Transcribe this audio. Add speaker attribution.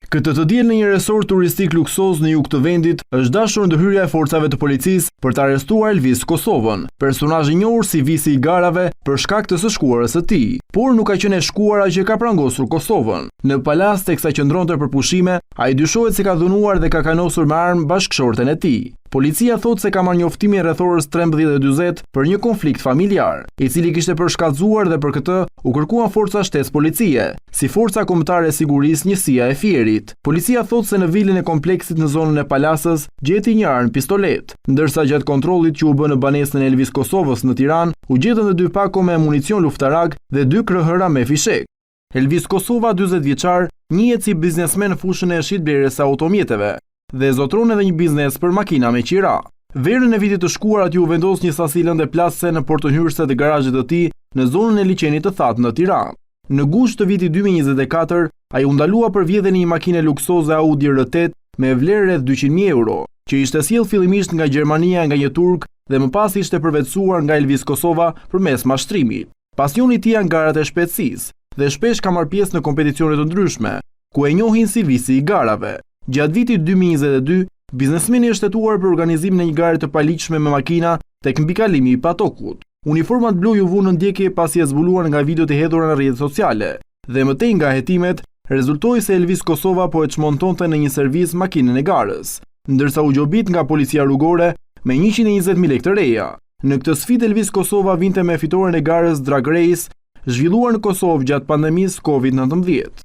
Speaker 1: Këtë të diel në një resort turistik luksoz në jug të vendit, është dashur ndërhyrja e forcave të policisë për të arrestuar Elvis Kosovën, personazh i njohur si Visi i garave për shkak të së shkuarës së tij, por nuk ka qenë e shkuara që ka prangosur Kosovën. Në palas teksa qëndronte për pushime, ai dyshohet se ka dhunuar dhe ka kanosur me armë bashkëshorten e tij. Policia thot se ka marrë njoftimin rreth orës 13:40 për një konflikt familjar, i cili kishte përshkallëzuar dhe për këtë u kërkuan forca shtesë policie, si Forca Kombëtare e Sigurisë Njësia e Fierit. Policia thot se në vilën e kompleksit në zonën e Palasës gjeti një armë pistolet, ndërsa gjatë kontrollit që u bë në banesën e Elvis Kosovës në Tiranë, u gjetën edhe 2 pako me municion luftarak dhe 2 krahëra me fishek. Elvis Kosova, 40 vjeçar, njihet si biznesmen në fushën e shitblerjes së automjeteve dhe zotron edhe një biznes për makina me qira. Verën e vitit të shkuar aty u vendos një sasi lëndë plastëse në portëhyrëse të garazhit të tij në zonën e liçenit të thatë në Tiranë. Në gusht të vitit 2024, ai u ndalua për vjedhjen e një makine luksoze Audi R8 me vlerë rreth 200.000 euro, që ishte sjell fillimisht nga Gjermania nga një turk dhe më pas ishte përvetësuar nga Elvis Kosova përmes mashtrimit. Pasioni i tij janë garat e shpejtësisë dhe shpesh ka marrë pjesë në kompeticione të ndryshme, ku e njohin si Visi i garave. Gjatë vitit 2022, biznesmeni është hetuar për organizimin e një gare të paligjshme me makina tek mbikalimi i Patokut. Uniformat blu ju vunë në ndjekje pasi e zbuluar nga videot e hedhura në rrjetet sociale, dhe mëtej nga hetimet, rezultoi se Elvis Kosova po e çmontonte në një servis makinën e garës, ndërsa u gjobit nga policia rrugore me 120.000 lekë të reja. Në këtë sfidë Elvis Kosova vinte me fitoren e garës Drag Race, zhvilluar në Kosovë gjatë pandemisë COVID-19.